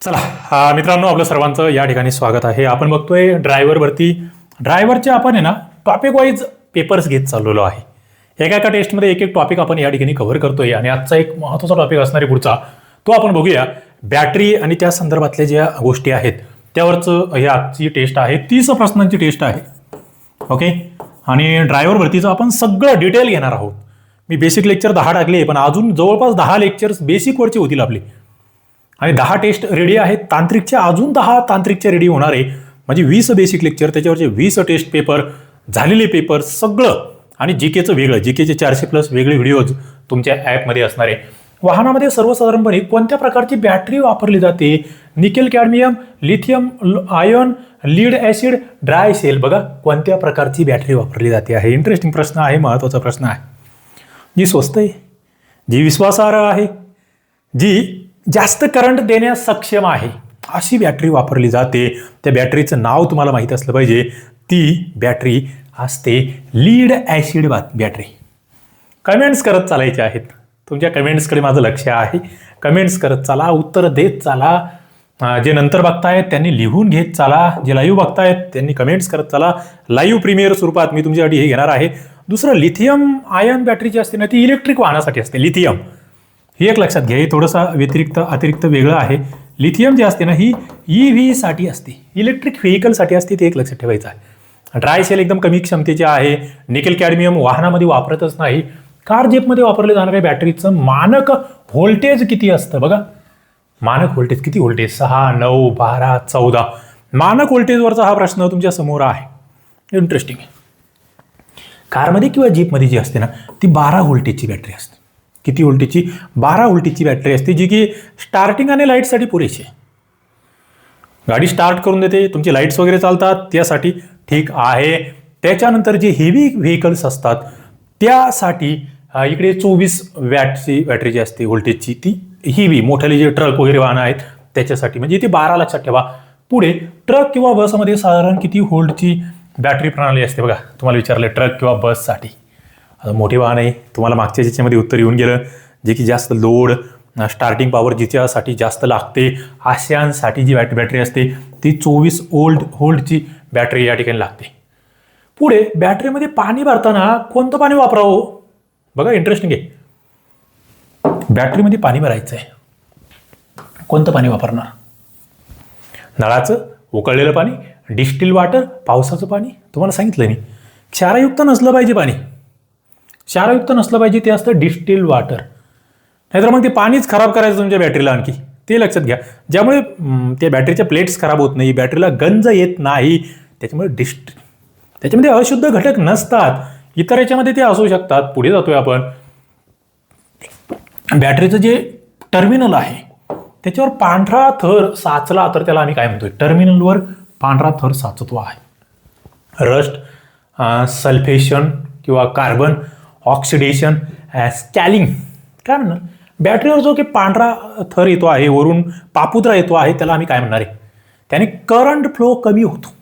चला मित्रांनो, आपलं सर्वांचं या ठिकाणी स्वागत आहे. आपण बघतोय ड्रायव्हरचे आपण आहे ना टॉपिक वाईज पेपर्स घेत चाललेलो आहे. एका टेस्टमध्ये एक टॉपिक आपण या ठिकाणी कव्हर करतोय आणि आजचा एक महत्त्वाचा टॉपिक असणारे पुढचा तो आपण बघूया. बॅटरी आणि त्या संदर्भातल्या ज्या गोष्टी आहेत त्यावरचं ही आजची टेस्ट आहे. 30 प्रश्नांची टेस्ट आहे. ओके, आणि ड्रायव्हर भरतीचं आपण सगळं डिटेल घेणार आहोत. मी बेसिक लेक्चर 10 टाकले, पण अजून जवळपास 10 लेक्चर्स बेसिकवरचे होतील आपले, आणि 10 टेस्ट रेडी आहेत. तांत्रिकच्या अजून 10 तांत्रिकच्या रेडी होणार आहे. म्हणजे 20 बेसिक लेक्चर, त्याच्यावरचे 20 टेस्ट पेपर, झालेले पेपर सगळं, आणि जीकेचं वेगळं, जीकेचे 400+ वेगळे व्हिडिओज तुमच्या ॲपमध्ये असणार आहे. वाहनामध्ये सर्वसाधारणपणे कोणत्या प्रकारची बॅटरी वापरली जाते? Nickel, cadmium, lithium ion, lead acid, dry cell. बघा कोणत्या प्रकारची बॅटरी वापरली जाते आहे. इंटरेस्टिंग प्रश्न आहे, महत्त्वाचा प्रश्न आहे. जी स्वस्त आहे, जी विश्वासार्ह आहे, जी जास्त करंट देण्यास सक्षम आहे, अशी बॅटरी वापरली जाते. त्या बॅटरीचं नाव तुम्हाला माहीत असलं पाहिजे. ती बॅटरी असते लीड ॲसिड बॅटरी. कमेंट्स करत चालायचे आहेत. तुमच्या कमेंट्सकडे माझं लक्ष आहे. कमेंट्स करत चाला, उत्तर देत चाला. जे नंतर बघतायत त्यांनी लिहून घेत चाला. जे लाईव्ह बघतायत त्यांनी कमेंट्स करत चाला. लाईव्ह प्रीमियर स्वरूपात मी तुमच्यासाठी हे घेणार आहे. दुसरं, लिथियम आयन बॅटरी जी असते ना, ती इलेक्ट्रिक वाहनासाठी असते. लिथियम ही एक लक्षात घ्या, हे थोडंसं अतिरिक्त वेगळं आहे. लिथियम जे असते ना, ही EV साठी असते, इलेक्ट्रिक व्हेकलसाठी असते, ते एक लक्षात ठेवायचं आहे. ड्राय सेल एकदम कमी क्षमतेचे आहे. निकेल, कॅडमियम वाहनामध्ये वापरतच नाही. कार जेपमध्ये वापरले जाणाऱ्या बॅटरीचं मानक व्होल्टेज किती असतं? बघा, मानक व्होल्टेज किती? व्होल्टेज 6, 9, 12, 14. मानक व्होल्टेजवरचा हा प्रश्न तुमच्या समोर आहे. इंटरेस्टिंग आहे. कारमध्ये किंवा जीपमध्ये जी असते ना, ती 12 व्होल्टेजची बॅटरी असते. किती व्होल्टेजची? 12 व्होल्टेजची बॅटरी असते, जी की स्टार्टिंग आणि लाईटसाठी पुरेशी आहे. गाडी स्टार्ट करून देते, तुमची लाईट्स वगैरे चालतात त्यासाठी ठीक आहे. त्याच्यानंतर जे हेवी व्हेकल्स असतात त्यासाठी इकडे 24 वॅटची बॅटरी जी असते व्होल्टेजची, ती हेवी मोठ्याले जे ट्रक वगैरे वाहनं आहेत त्याच्यासाठी, म्हणजे इथे 12 लक्षात ठेवा. पुढे ट्रक किंवा बसमध्ये साधारण किती व्होल्टची बॅटरी प्रणाली असते? बघा, तुम्हाला विचारलं ट्रक किंवा बससाठी. मोठी वाहन आहे, तुम्हाला मागच्या ज्याच्यामध्ये उत्तर येऊन गेलं, जे की जास्त लोड, स्टार्टिंग पॉवर जिच्यासाठी जास्त लागते, अशांसाठी जी बॅटरी असते ती 24 व्होल्टची बॅटरी या ठिकाणी लागते. पुढे बॅटरीमध्ये पाणी भरताना कोणतं पाणी वापरावं? बघा, इंटरेस्टिंग आहे. बॅटरीमध्ये पाणी भरायचं आहे, कोणतं पाणी वापरणार? नळाचं उकळलेलं पाणी, डिस्टिल वॉटर, पावसाचं पाणी? तुम्हाला सांगितलं मी, क्षारयुक्त नसलं पाहिजे पाणी. क्षारयुक्त नसलं पाहिजे, ते असतं डिस्टिल वॉटर. नाहीतर मग ते पाणीच खराब करायचं तुमच्या बॅटरीला आणखी, ते लक्षात घ्या. ज्यामुळे त्या बॅटरीच्या प्लेट्स खराब होत नाही, बॅटरीला गंज येत नाही. त्याच्यामुळे त्याच्यामध्ये अशुद्ध घटक नसतात. इतर याच्यामध्ये ते असू शकतात. पुढे जातोय आपण. बॅटरीचं जे टर्मिनल आहे त्याच्यावर पांढरा थर साचला तर त्याला आम्ही काय म्हणतोय? टर्मिनलवर पांढरा थर साचतो आहे. रस्ट, सल्फेशन किंवा कार्बन ऑक्सिडेशन, स्कॅलिंग, काय म्हणणार? बॅटरीवर जो की पांढरा थर येतो आहे, वरून पापुद्रा येतो आहे, त्याला आम्ही काय म्हणणार आहे? त्याने करंट फ्लो कमी होतो.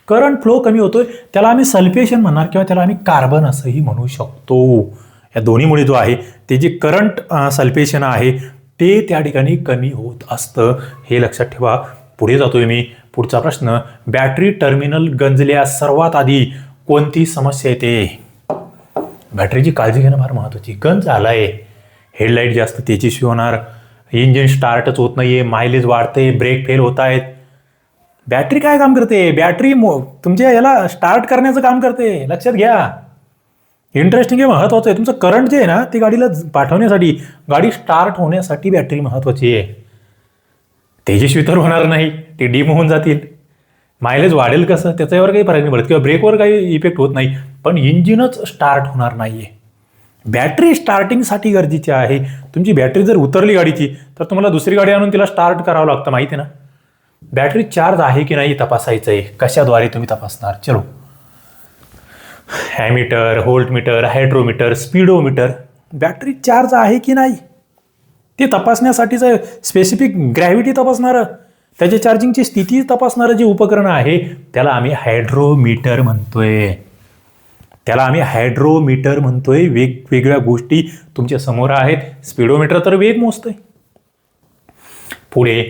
करंट फ्लो कमी होतोय, त्याला आम्ही सल्फेशन म्हणणार, किंवा त्याला आम्ही कार्बन असंही म्हणू शकतो. या दोन्हीमुळे जो आहे ते जे करंट सल्फेशन आहे ते त्या ठिकाणी कमी होत असतं, हे लक्षात ठेवा. पुढे जातोय मी. पुढचा प्रश्न, बॅटरी टर्मिनल गंजल्यास सर्वात आधी कोणती समस्या येते? बॅटरीची काळजी घेणं फार महत्त्वाची. गंज आलाय, हेडलाईट जास्त तेजीशी होणार, इंजिन स्टार्टच होत नाहीये, मायलेज वाढते, ब्रेक फेल होत आहेत. बॅटरी काय काम करते? बॅटरी तुमच्या याला स्टार्ट करण्याचं काम करते, लक्षात घ्या. इंटरेस्टिंग आहे, महत्त्वाचं आहे. तुमचं करंट जे आहे ना, ते गाडीला पाठवण्यासाठी, गाडी स्टार्ट होण्यासाठी बॅटरी महत्त्वाची आहे. तेजस्वी तर होणार नाही, ते डीम होऊन जातील. मायलेज वाढेल कसं, त्याच्यावर काही फरक नाही पडत, किंवा ब्रेकवर काही इफेक्ट होत नाही, पण इंजिनच स्टार्ट होणार नाहीये. बॅटरी स्टार्टिंगसाठी गरजेची आहे. तुमची बॅटरी जर उतरली गाडीची, तर तुम्हाला दुसरी गाडी आणून तिला स्टार्ट करावं लागतं, माहिती आहे ना. बॅटरी चार्ज आहे की नाही तपासायचं आहे. कशाद्वारे तुम्ही तपासणार? चलो, ammeter, voltmeter, hydrometer, speedometer. Battery charge आहे की नाही ते तपासण्यासाठीचं स्पेसिफिक ग्रॅव्हिटी तपासणारं, त्याच्या चार्जिंगची स्थिती तपासणारं जे उपकरण आहे त्याला आम्ही हायड्रोमीटर म्हणतोय. वेगवेगळ्या गोष्टी तुमच्या समोर आहेत. स्पीडोमीटर तर वेग मोजतोय. पुढे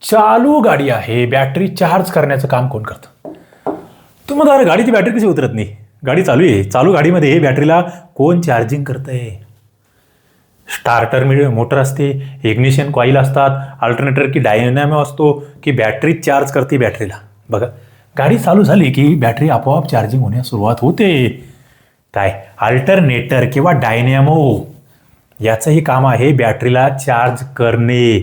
चालू गाडी आहे, बॅटरी चार्ज करण्याचं काम कोण करतं? तुम्हाला गाडीची बॅटरी कशी उतरत नाही? गाडी चालू आहे, चालू गाडीमध्ये बॅटरीला कोण चार्जिंग करतंय? स्टार्टर मोटर असते, इग्निशन कॉईल असतात, अल्टरनेटर की डायनॅमो असतो की बॅटरी चार्ज करते बॅटरीला. बघा, गाडी चालू झाली की बॅटरी आपोआप चार्जिंग होण्यास सुरुवात होते. काय अल्टरनेटर किंवा डायनॅमो याचंही काम आहे बॅटरीला चार्ज करणे.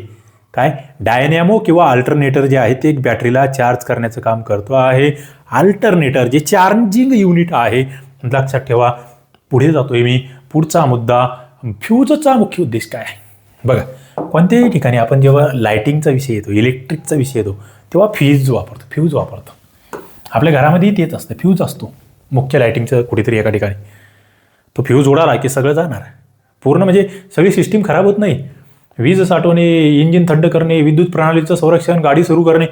काय डायनॅमो किंवा अल्टरनेटर जे आहे ते बॅटरीला चार्ज करण्याचं काम करतो आहे. अल्टरनेटर जे चार्जिंग युनिट आहे, लक्षात ठेवा. पुढे जातोय मी. पुढचा मुद्दा, फ्यूजचा मुख्य उद्देश काय आहे? बघा, कोणत्याही ठिकाणी आपण जेव्हा लायटिंगचा विषय येतो, इलेक्ट्रिकचा विषय येतो, तेव्हा फ्यूज वापरतो. आपल्या घरामध्ये तेच असतं, फ्यूज असतो मुख्य लायटिंगचं कुठेतरी एका ठिकाणी. तो फ्यूज उडाला की सगळं जाणार पूर्ण, म्हणजे सगळी सिस्टीम खराब होत नाही. वीज साठवणे, इंजिन थंड करणे, विद्युत प्रणालीचं संरक्षण, गाडी सुरू करणे,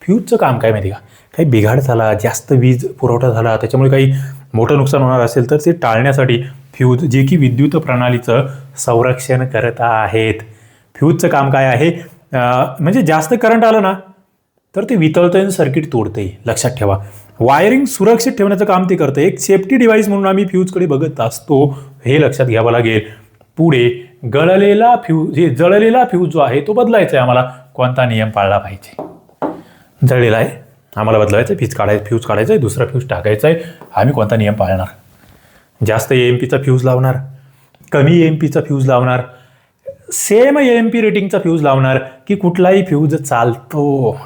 फ्यूजचं काम काय माहिती का? काही बिघाड झाला, जास्त वीज पुरवठा झाला, त्याच्यामुळे काही मोठं नुकसान होणार असेल तर ते टाळण्यासाठी फ्यूज, जे की विद्युत प्रणालीचं संरक्षण करत आहेत. फ्यूजचं काम काय आहे? म्हणजे जास्त करंट आलं ना तर ते वितळतं, सर्किट तोडतंय. लक्षात ठेवा. वायरिंग सुरक्षित ठेवण्याचं काम ते करतं. एक सेफ्टी डिव्हाइस म्हणून आम्ही फ्यूजकडे बघत असतो, हे लक्षात घ्यावं लागेल. पुढे जळलेला फ्यूज जो आहे तो बदलायचा आहे आम्हाला. कोणता नियम पाळला पाहिजे? जळलेला आहे, आम्हाला बदलायचं आहे, फ्यूज काढायचं आहे, दुसरा फ्यूज टाकायचा आहे. आम्ही कोणता नियम पाळणार? जास्त AMPचा फ्यूज लावणार, कमी AMPचा फ्यूज लावणार, सेम AMP रेटिंगचा फ्यूज लावणार की कुठलाही फ्यूज चालतो?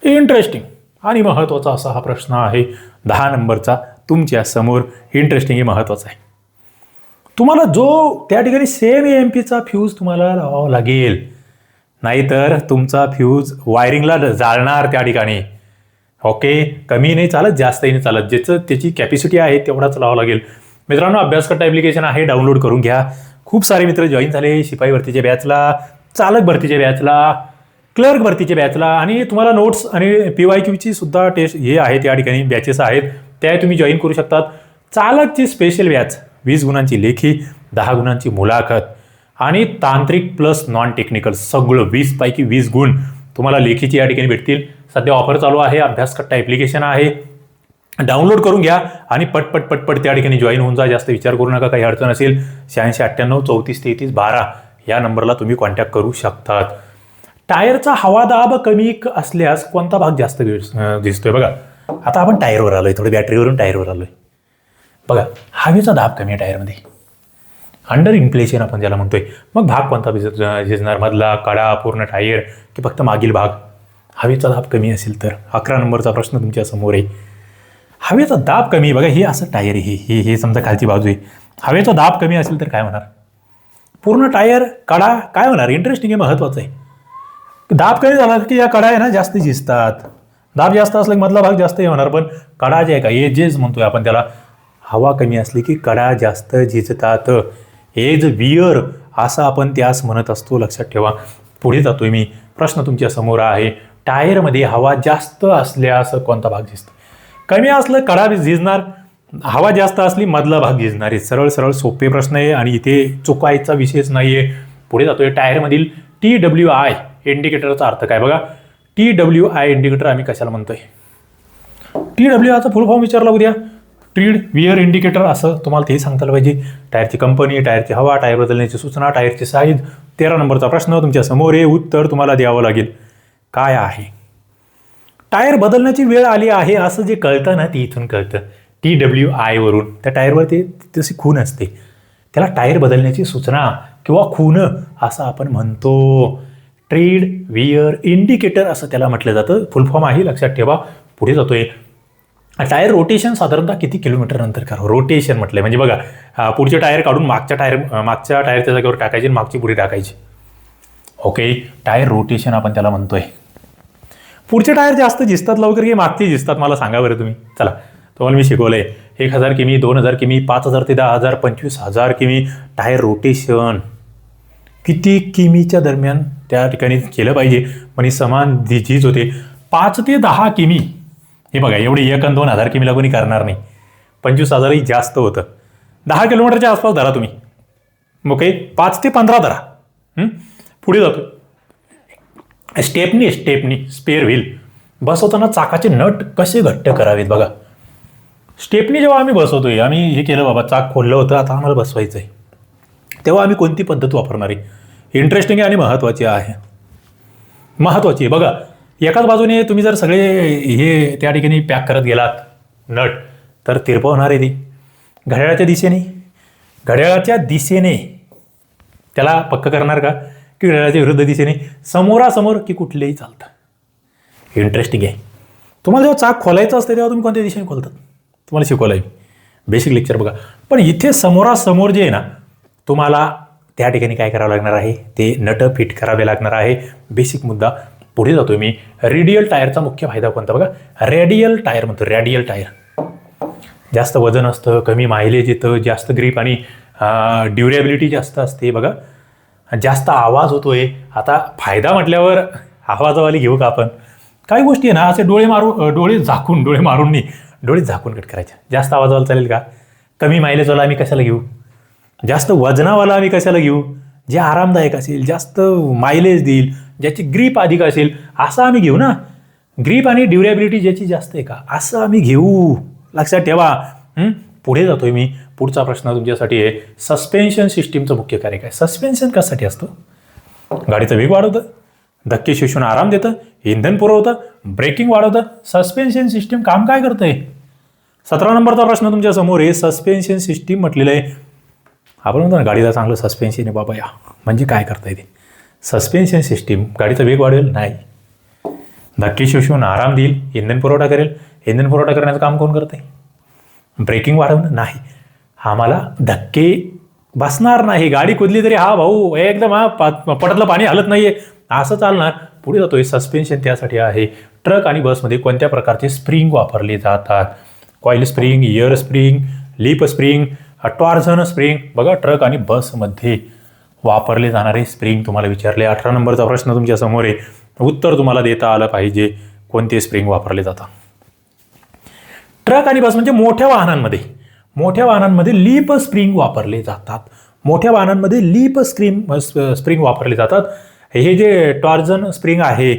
इंटरेस्टिंग आणि महत्त्वाचा असा हा प्रश्न आहे 10 नंबरचा तुमच्या समोर. इंटरेस्टिंग हे महत्त्वाचा आहे. तुम्हाला जो त्या ठिकाणी सेम AMPचा फ्यूज तुम्हाला लावावा लागेल, नाहीतर तुमचा फ्यूज वायरिंगला जाळणार त्या ठिकाणी. ओके, कमी नाही चालत, जास्तही नाही चालत, ज्याचं त्याची कॅपॅसिटी आहे तेवढाच लावावं लागेल. मित्रांनो, अभ्यासकर्ता ॲप्लिकेशन आहे, डाउनलोड करून घ्या. खूप सारे मित्र जॉईन झाले शिपाई भरतीच्या बॅचला, चालक भरतीच्या बॅचला, क्लर्क भरतीच्या बॅचला, आणि तुम्हाला नोट्स आणि PYQची सुद्धा टेस्ट हे आहेत या ठिकाणी, बॅचेस आहेत, त्या तुम्ही जॉईन करू शकतात. चालकची स्पेशल बॅच 20 गुणांची लेखी, 10 गुणांची मुलाखत आणि तांत्रिक प्लस नॉन टेक्निकल, सगळं 20 पैकी 20 गुण तुम्हाला लेखीची या ठिकाणी भेटतील. सध्या ऑफर चालू आहे, अभ्यासकर्ता ॲप्लिकेशन आहे, डाउनलोड करून घ्या आणि पटपट त्या ठिकाणी जॉईन होऊन जा. जास्त विचार करू नका. काही अडचण असेल 86 98 34 33 12 या नंबरला तुम्ही कॉन्टॅक्ट करू शकतात. टायरचा हवादाब कमी असल्यास कोणता भाग जास्त दिसतोय? बघा, आता आपण टायरवर आलोय, थोडं बॅटरीवरून टायरवर आलोय. बघा, हवेचा दाब कमी आहे टायरमध्ये, अंडर इन्फ्लेशन आपण ज्याला म्हणतोय. मग भाग कोणता झिजणार? मधला, कडा, पूर्ण टायर की फक्त मागील भाग? हवेचा दाब कमी असेल तर 11 नंबरचा प्रश्न तुमच्या समोर आहे. हवेचा दाब कमी, बघा हे असं टायर आहे, हे समजा खालची बाजू आहे. हवेचा दाब कमी असेल तर काय होणार? पूर्ण टायर, कडा काय होणार? इंटरेस्टिंग आहे, महत्त्वाचं आहे. दाब कमी झाला की या कडा आहे ना जास्त झिजतात. दाब जास्त असला की मधला भाग जास्त होणार, पण कडा जे आहे का, एजेस म्हणतोय आपण त्याला, हवा कमी असली की कडा जास्त झिजतात. एज वियर असं आपण त्यास म्हणत असतो, लक्षात ठेवा. पुढे जातोय मी. प्रश्न तुमच्या समोर आहे, टायरमध्ये हवा जास्त असल्यास कोणता भाग झिजतो? कमी असलं कडा झिजणार, हवा जास्त असली मधला भाग झिजणार. सरळ सोपे प्रश्न आहे आणि इथे चुकायचा विषयच नाही आहे. पुढे जातोय. टायरमधील TWI इंडिकेटरचा अर्थ काय? बघा, TWI इंडिकेटर आम्ही कशाला म्हणतोय? TWIचा फुल फॉर्म विचारला उद्या, ट्रीड वियर इंडिकेटर असं तुम्हाला तेही सांगता आलं पाहिजे. टायरची कंपनी, टायरची हवा, टायर बदलण्याची सूचना, टायरची साईज. 13 नंबरचा प्रश्न तुमच्या समोर आहे, उत्तर तुम्हाला द्यावं लागेल. काय आहे? टायर बदलण्याची वेळ आली आहे असं जे कळतं ना, ते इथून कळतं TWI वरून. त्या टायरवर ते तशी खून असते, त्याला टायर बदलण्याची सूचना किंवा खून असं आपण म्हणतो. ट्रीड वियर इंडिकेटर असं त्याला म्हटलं जातं, फुल फॉर्म आहे, लक्षात ठेवा. पुढे जातोय. टायर रोटेशन साधारणतः किती किलोमीटर नंतर करावं? रोटेशन म्हटलंय म्हणजे बघा, पुढचे टायर काढून मागच्या टायरच्या जागेवर टाकायचे, मागची पुढे टाकायची. ओके, टायर रोटेशन आपण त्याला म्हणतोय. पुढचे टायर जास्त झिजतात लवकर की मागचे झिजतात? मला सांगा बरं तुम्ही. चला, तुम्हाला मी शिकवलंय. 1000 किमी, 2000 किमी, 5000 ते 10,000, 25,000 किमी टायर रोटेशन किती किमीच्या दरम्यान त्या ठिकाणी केलं पाहिजे म्हणजे समान झीज होते? 5 ते 10 किमी. हे बघा, एवढी 1 आणि 2,000 किमीला कोणी करणार नाही. 25,000ही जास्त होतं. 10 किलोमीटरच्या आसपास धरा तुम्ही. ओके, 5 ते 15 धरा. पुढे जातो. स्टेपनी स्पेअर व्हील बसवताना चाकाचे नट कसे घट्ट करावेत बघा. स्टेपनी जेव्हा आम्ही बसवतोय, आम्ही हे केलं बाबा, चाक खोललं होतं, आता आम्हाला बसवायचं आहे, तेव्हा आम्ही कोणती पद्धत वापरणार आहे? इंटरेस्टिंग आहे आणि महत्त्वाची आहे. बघा, एकाच बाजूने तुम्ही जर सगळे हे त्या ठिकाणी पॅक करत गेलात नट, तर तिरपं होणार आहे ती. घड्याळाच्या दिशेने त्याला पक्क करणार का, की घड्याळाच्या विरुद्ध दिशेने, समोरासमोर, की कुठलेही चालतं? इंटरेस्टिंग आहे. तुम्हाला जेव्हा चाक खोलायचं असतं तेव्हा तुम्ही कोणत्या दिशेने खोलतात? तुम्हाला शिकवलं आहे बेसिक लेक्चर बघा. पण इथे समोरासमोर जे आहे ना, तुम्हाला त्या ठिकाणी काय करावं लागणार आहे, ते नट फिट करावे लागणार आहे. बेसिक मुद्दा. पुढे जातोय मी. रेडियल टायरचा मुख्य फायदा कोणता बघा. रेडियल टायर म्हणतो. रेडियल टायर जास्त वजन असतं, कमी मायलेज येतं, जास्त ग्रीप आणि ड्युरेबिलिटी जास्त असते बघा. जास्त आवाज होतोय. आता फायदा म्हटल्यावर आवाजावाली घेऊ का आपण? काही गोष्टी आहे ना, असे डोळे झाकून कट करायच्या. जास्त आवाजावाला चालेल का? कमी मायलेजवाला आम्ही कशाला घेऊ? जास्त वजनावाला आम्ही कशाला घेऊ? जे आरामदायक असेल, जास्त मायलेज देईल, ज्याची ग्रीप अधिक असेल, असं आम्ही घेऊ ना. ग्रीप आणि ड्युरेबिलिटी ज्याची जास्त आहे का, असं आम्ही घेऊ. लक्षात ठेवा. पुढे जातोय मी. पुढचा प्रश्न तुमच्यासाठी आहे. सस्पेन्शन सिस्टीमचं मुख्य कार्य काय? सस्पेन्शन कशासाठी असतं? गाडीचा वेग वाढवतं, धक्के शिशून आराम देतं, इंधन पुरवतं, ब्रेकिंग वाढवतं. सस्पेन्शन सिस्टीम काम काय करतंय? 17 नंबरचा प्रश्न तुमच्या समोर आहे. सस्पेन्शन सिस्टीम म्हटलेलं आहे. आपण म्हणतो ना, गाडीला चांगलं सस्पेन्शन आहे बाबा, या म्हणजे काय करता ते? सस्पेन्शन सिस्टीम गाडीचा वेग वाढवेल? नाही. धक्के शिशून आराम देईल, इंधन पुरवठा करेल. इंधन पुरवठा करण्याचं काम कोण करतंय? ब्रेकिंग वाढवणं? नाही. आम्हाला धक्के बसणार नाही. गाडी कुदली तरी हा भाऊ एकदम पटातलं पाणी हलत नाहीये असं चालणार. पुढे जातोय. सस्पेन्शन त्यासाठी आहे. ट्रक आणि बसमध्ये कोणत्या प्रकारचे स्प्रिंग वापरले जातात? Coil spring, air spring, leaf spring, torsion spring. बघा, ट्रक आणि बसमध्ये वापरले जाणारे स्प्रिंग तुम्हाला विचारले. 18 नंबरचा प्रश्न तुमच्या समोर आहे. उत्तर तुम्हाला देता आलं पाहिजे. कोणते स्प्रिंग वापरले जातात? ट्रक आणि बस म्हणजे मोठ्या वाहनांमध्ये लीप स्प्रिंग वापरले जातात. स्प्रिंग वापरले जातात. हे जे टॉर्झन स्प्रिंग आहे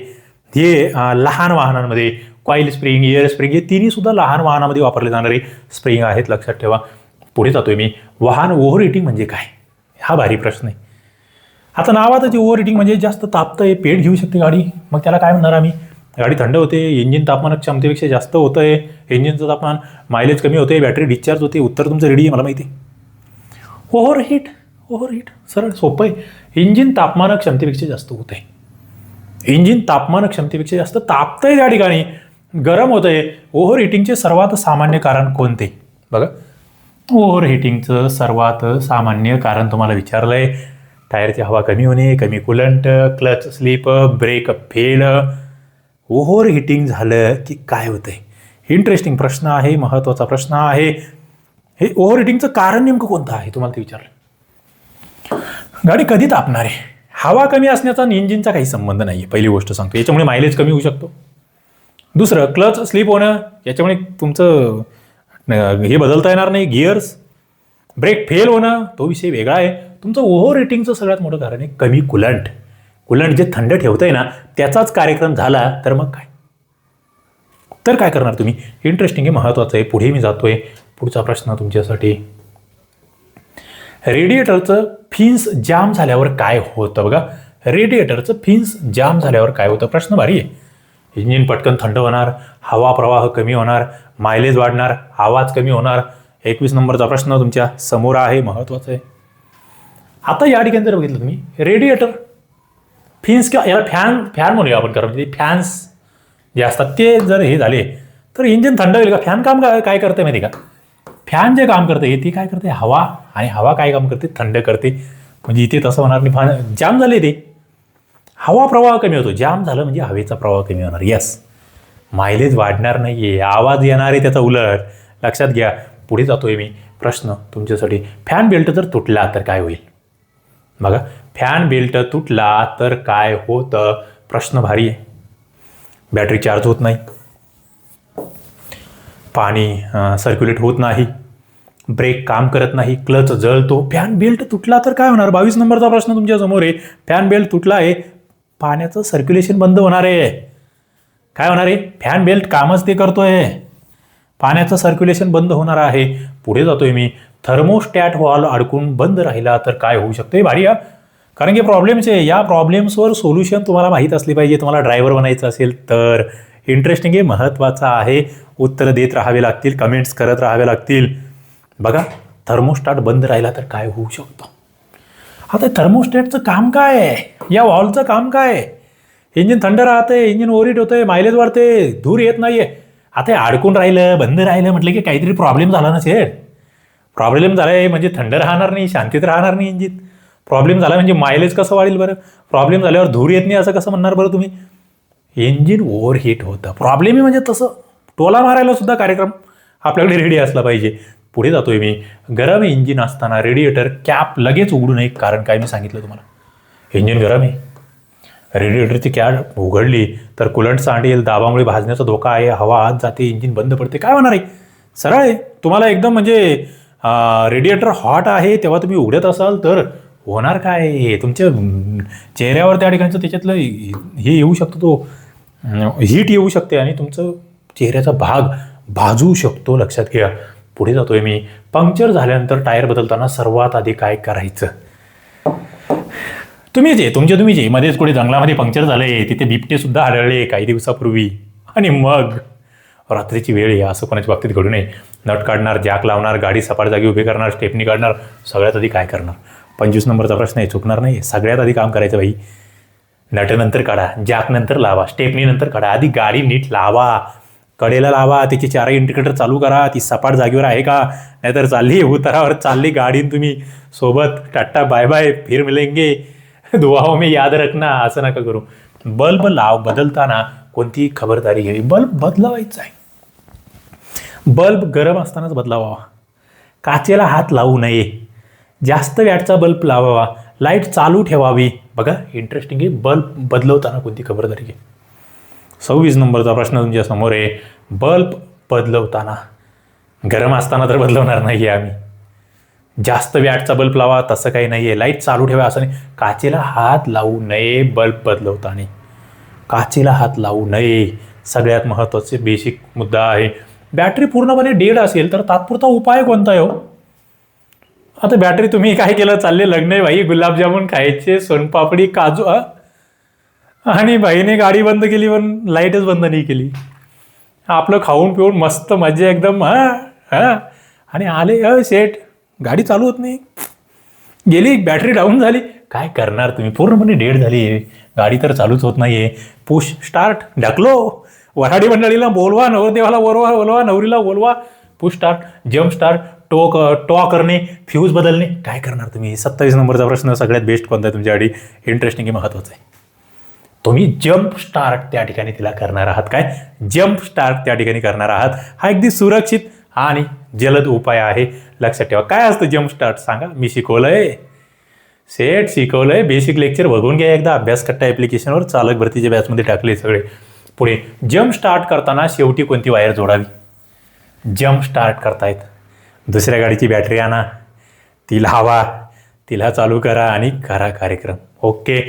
हे लहान वाहनांमध्ये, कॉईल स्प्रिंग, इयर स्प्रिंग हे तिन्ही सुद्धा लहान वाहनामध्ये वापरले जाणारे स्प्रिंग आहेत. लक्षात ठेवा. पुढे जातोय मी. वाहन ओव्हर हिटिंग म्हणजे काय? हा भारी प्रश्न आहे. आता नावातच ओव्हर हिटिंग म्हणजे जास्त तापतंय, पेट घेऊ शकते गाडी, मग त्याला काय म्हणणार आम्ही? गाडी थंड होते, इंजिन तापमान क्षमतेपेक्षा जास्त होतंय, इंजिनचं तापमान, मायलेज कमी होते, बॅटरी डिस्चार्ज होते. उत्तर तुमचं रेडी आहे, मला माहिती आहे. ओव्हरहीट सरळ सोपं आहे. इंजिन तापमान क्षमतेपेक्षा जास्त होत आहे. इंजिन तापमान क्षमतेपेक्षा जास्त तापतंय, त्या ठिकाणी गरम होतंय. ओव्हर हिटिंगचे सर्वात सामान्य कारण कोणते? बघा, ओव्हर हिटिंगचं सर्वात सामान्य कारण तुम्हाला विचारलंय. टायरची हवा कमी होणे, कमी coolant, clutch slip, brake fail. Over heating झालं की काय होतंय? इंटरेस्टिंग प्रश्न आहे, महत्त्वाचा प्रश्न आहे. हे ओव्हर हिटिंगचं कारण नेमकं कोणतं आहे तुम्हाला ते विचारलं. गाडी कधी तापणार आहे? हवा कमी असण्याचा आणि इंजिनचा काही संबंध नाही आहे, पहिली गोष्ट सांगतो. याच्यामुळे मायलेज कमी होऊ शकतो. दुसरं, क्लच स्लिप होणं, याच्यामुळे तुमचं हे बदलता येणार नाही, गिअर्स. ब्रेक फेल होणं, तो विषय वेगळा आहे. तुमचं ओव्हर हिटिंगचं सगळ्यात मोठं कारण आहे कमी कुलंट जे थंड ठेवतंय ना, त्याचाच कार्यक्रम झाला तर मग काय? तर काय करणार तुम्ही? इंटरेस्टिंग आहे, महत्त्वाचं आहे. पुढे मी जातोय. पुढचा प्रश्न तुमच्यासाठी. रेडिएटरचं फिन्स जाम झाल्यावर काय होतं? बघा, रेडिएटरचं फिन्स जाम झाल्यावर काय होतं? प्रश्न भारी आहे. इंजिन पटकन थंड होणार, हवा प्रवाह कमी होणार, मायलेज वाढणार, आवाज कमी होणार. 21 नंबरचा प्रश्न तुमच्या समोर आहे, महत्त्वाचं आहे. आता या ठिकाणी जर बघितलं तुम्ही, रेडिएटर फिन्स किंवा याला फॅन म्हणूया आपण, कारण ते फॅन्स जे असतात ते जर हे झाले तर इंजिन थंड होईल का? फॅन काम काय करते माहिती का? फॅन जे काम करते ते काय करते? हवा, आणि हवा काय काम करते? थंड करते. म्हणजे इथे तसं होणार नाही. जाम झाले ते, हवा प्रवाह कमी होतो. जाम झालं म्हणजे हवेचा प्रवाह कमी होणार. यस, मायलेज वाढणार नाहीये, आवाज येणार आहे त्याचा उलट. लक्षात घ्या. पुढे जातोय मी. प्रश्न तुमच्यासाठी. फॅन बेल्ट जर तुटला तर काय होईल? बघा, फॅन बेल्ट तुटला तर काय होतं? प्रश्न भारी आहे. बॅटरी चार्ज होत नाही, पाणी सर्क्युलेट होत नाही, ब्रेक काम करत नाही, क्लच जळतो. फॅन बेल्ट तुटला तर काय होणार? 22 नंबरचा प्रश्न तुमच्या समोर आहे. फॅन बेल्ट तुटला आहे, पाण्याचं सर्क्युलेशन बंद होणार आहे. काय होणार आहे? फॅन बेल्ट कामच ते करतोय. पाण्याचं सर्क्युलेशन बंद होणार आहे. पुढे जातोय मी. थर्मोस्टॅट वॉल्व अडकून बंद राहिला तर काय होऊ शकते? भारी हा. कारण की प्रॉब्लेम्स आहे. या प्रॉब्लेम्सवर सोल्युशन तुम्हाला माहीत असले पाहिजे. तुम्हाला ड्रायव्हर बनायचं असेल तर. इंटरेस्टिंग आहे, महत्त्वाचं आहे. उत्तरं देत राहावे लागतील, कमेंट्स करत राहावे लागतील. बघा, थर्मोस्टॅट बंद राहिला तर काय होऊ शकतं? आता थर्मोस्टॅटचं काम काय आहे? या वॉल्वचं काम काय आहे? इंजिन थंड राहते, इंजिन ओव्हरहीट होते, मायलेज वाढते, धूर येत नाहीये. आता हे अडकून राहिलं, बंद राहिलं म्हटलं की काहीतरी प्रॉब्लेम झाला नसेल. प्रॉब्लेम झाला आहे म्हणजे थंड राहणार नाही, शांतीत राहणार नाही इंजिन. प्रॉब्लेम झाला म्हणजे मायलेज कसं वाढेल बरं? प्रॉब्लेम झाल्यावर धूर येत नाही असं कसं म्हणणार बरं तुम्ही? इंजिन ओव्हरहीट होतं. प्रॉब्लेम म्हणजे तसं टोला मारायला सुद्धा कार्यक्रम आपल्याकडे रेडी असला पाहिजे. पुढे जातोय मी. गरम इंजिन असताना रेडिएटर कॅप लगेच उघडू नये. कारण काय मी सांगितलं तुम्हाला? इंजिन गरम आहे, रेडिएटरची कॅप उघडली तर कुलंट सांडेल, दाबामुळे भाजण्याचा धोका आहे, हवा आत जाते, इंजिन बंद पडते. काय होणार आहे? सरळ आहे. तुम्हाला एकदम म्हणजे रेडिएटर हॉट आहे तेव्हा तुम्ही उघडत असाल तर होणार काय? तुमच्या चेहऱ्यावर त्या ठिकाणचं त्याच्यातलं हे येऊ शकतो, तो हीट येऊ शकते आणि तुमचं चेहऱ्याचा भाग भाजू शकतो. लक्षात घ्या. पुढे जातोय मी. पंक्चर झाल्यानंतर टायर बदलताना सर्वात आधी काय करायचं? तुम्हीच आहे. मध्येच कुठे जंगलामध्ये पंक्चर झालंय, तिथे बिबटे सुद्धा आढळले काही दिवसापूर्वी, आणि मग रात्रीची वेळ आहे, असं कोणाच्या बाबतीत घडू नये. नट काढणार, जॅक लावणार, गाडी सपाट जागी उभी करणार, स्टेपनी काढणार. सगळ्यात आधी काय करणार? 25 नंबरचा प्रश्न आहे, चुकणार नाही. सगळ्यात आधी काम करायचं बाई. नट नंतर काढा, जॅक नंतर लावा, स्टेपनी नंतर काढा. आधी गाडी नीट लावा, कडेला लावा, त्याची चारही इंडिकेटर चालू करा. ती सपाट जागेवर आहे का? नाहीतर चालली उतारावर चालली गाडी, तुम्ही सोबत टाटा बाय बाय, फिर मिलेंगे, दुआओं में याद रखना, असं नका करू. बल्ब बदलताना कोणती खबरदारी घ्यावी? बल्ब बदलावायचा आहे. बल्ब गरम असतानाच बदलावा. काचेला हात लावू नये. जास्त वॅटचा बल्ब लावावा. लाईट चालू ठेवावी. बघा, इंटरेस्टिंग आहे. बल्ब बदलवताना कोणती खबरदारी घ्या? 26 नंबरचा प्रश्न तुमच्या समोर आहे. बल्ब बदलवताना गरम असताना तर बदलवणार नाही आहे आम्ही. जास्त वॅटचा बल्ब लावा तसं काही नाही आहे. लाईट चालू ठेवा असं नाही. काचेला हात लावू नये बल्ब बदलवताना. काचेला हात लावू नये. सगळ्यात महत्त्वाचे बेसिक मुद्दा आहे. बॅटरी पूर्णपणे डेड असेल तर तात्पुरता उपाय कोणता आहे हो? आता बॅटरी तुम्ही काय केलं? चालले लग्न आहे भाई, गुलाबजामुन खायचे, सोनपापडी, काजू, आणि भाईने गाडी बंद केली पण लाईटच बंद नाही केली. आपलं खाऊन पिऊन मस्त मजा एकदम, आणि आले सेट, गाडी चालू होत नाही, गेली, बॅटरी डाऊन झाली. काय करणार तुम्ही? पूर्णपणे डेड झाली, गाडी तर चालूच होत नाहीये. पुश स्टार्ट, ढकलो, वऱ्हाडी मंडळीला बोलवा, नवरदेवाला बोलवा, नवरीला बोलवा, पुश स्टार्ट, जम्प स्टार्ट, टॉ करणे, फ्यूज बदलणे. काय करणार तुम्ही? 27 नंबरचा प्रश्न सगळ्यात बेस्ट कोणता आहे तुमच्यासाठी? इंटरेस्टिंग आहे, महत्त्वाचं आहे. तुम्ही जम्प स्टार्ट त्या ठिकाणी तिला करणार आहात. काय? जम्प स्टार्ट त्या ठिकाणी करणार आहात. हा अगदी सुरक्षित आणि जलद उपाय आहे. लक्षात ठेवा. काय असतं जम्प स्टार्ट? सांगा. मी शिकवलंय, सेट शिकवलंय. बेसिक लेक्चर बघून घ्या एकदा. अभ्यास कट्टा ॲप्लिकेशनवर चालक भरतीच्या बॅचमध्ये टाकले सगळे. पुढे जम्प स्टार्ट करताना शेवटी कोणती वायर जोडावी? जम्प स्टार्ट करतायत, दुसऱ्या गाडीची बॅटरी आणा, ती लावा, तिला चालू करा आणि करा कार्यक्रम. ओके.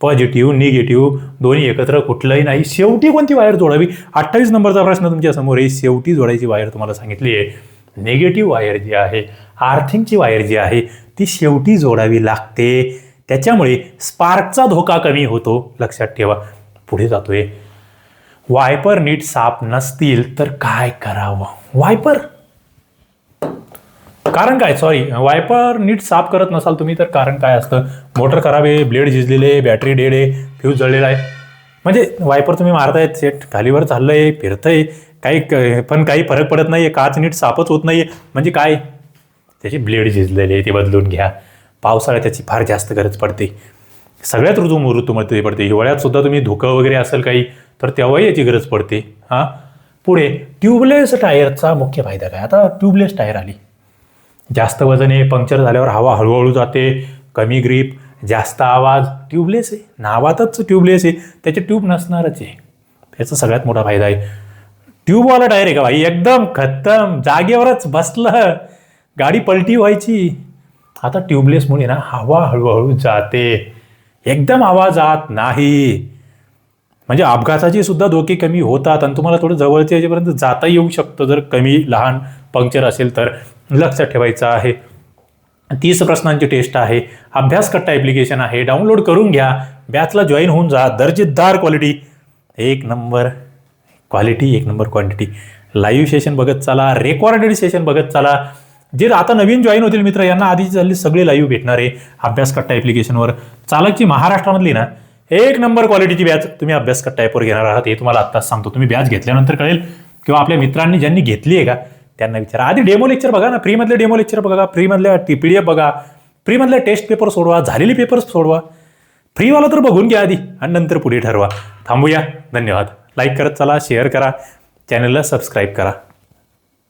पॉझिटिव्ह निगेटिव्ह दोन्ही एकत्र, कुठलंही नाही. शेवटी कोणती वायर जोडावी? 28 नंबरचा प्रश्न तुमच्या समोर आहे. शेवटी जोडायची वायर तुम्हाला सांगितली आहे. निगेटिव्ह वायर जी आहे, आर्थिंगची वायर जी आहे, ती शेवटी जोडावी लागते. त्याच्यामुळे स्पार्कचा धोका कमी होतो. लक्षात ठेवा. पुढे जातोय. वायपर नीट साफ नसतील तर काय करावं? वायपर कारण काय? वायपर नीट साफ करत नसाल तुम्ही तर कारण काय असतं? मोटर खराब आहे, ब्लेड झिजलेले, बॅटरी डेड आहे, फ्यूज जळलेला आहे. म्हणजे वायपर तुम्ही मारतायत, सेट खालीवर चाललंय, फिरतंय, काही फरक पडत नाही आहे, काच नीट साफच होत नाही आहे. म्हणजे काय? त्याची ब्लेड झिजलेली आहे, ते बदलून घ्या. पावसाळ्यात त्याची फार जास्त गरज पडते. सगळ्यात ऋतूमध्ये पडते. हिवाळ्यात सुद्धा तुम्ही धुकं वगैरे असेल काही तर तेव्हाही याची गरज पडते. पुढे ट्यूबलेस टायरचा मुख्य फायदा काय? आता ट्यूबलेस टायर आली. जास्त वजन आहे, पंक्चर झाल्यावर हवा हळूहळू जाते, कमी ग्रीप, जास्त आवाज. ट्यूबलेस आहे, नावातच ट्यूबलेस आहे, त्याचे ट्यूब नसणारच आहे. त्याचा सगळ्यात मोठा फायदा आहे. ट्यूबवाला टायर आहे का भाई? एकदम खतम, जागेवरच बसलं, गाडी पलटी व्हायची. आता ट्यूबलेसमुळे ना हवा हळूहळू जाते, एकदम आवाजात नाही. म्हणजे अपघाताचे सुद्धा धोके कमी होतात आणि तुम्हाला थोडं जवळच्या याच्यापर्यंत जाता येऊ शकतं जर कमी लहान पंक्चर असेल तर. लक्षात ठेवायचं आहे. 30 प्रश्नांची टेस्ट आहे. अभ्यास कट्टा ॲप्लिकेशन आहे. डाउनलोड करून घ्या. बॅचला जॉईन होऊन जा. दर्जेदार क्वालिटी, एक नंबर क्वालिटी, एक नंबर क्वांटिटी. लाईव्ह सेशन बघत चला, रेकॉर्डेड सेशन बघत चला. जे आता नवीन जॉईन होतील मित्र यांना आधी झाले सगळे लाईव्ह भेटणार आहे अभ्यास कट्टा ॲप्लिकेशनवर. चालकची महाराष्ट्रामधली ना एक नंबर क्वालिटीची बॅच तुम्ही अभ्यास कट्टा ॲपवर घेणार आहात हे तुम्हाला आत्ताच सांगतो. तुम्ही बॅच घेतल्यानंतर कळेल किंवा आपल्या मित्रांनी ज्यांनी घेतली आहे का त्यांना विचारा. आधी डेमो लेक्चर बघा ना, फ्रीमधले डेमो लेक्चर बघा, फ्रीमधल्या PDF बघा, फ्रीमधल्या टेस्ट पेपर सोडवा, झालेली पेपर्स सोडवा. फ्रीवाला तर बघून घ्या आधी आणि नंतर पुढे ठरवा. थांबूया. धन्यवाद. लाईक करत चला, शेअर करा, चॅनलला सबस्क्राईब करा.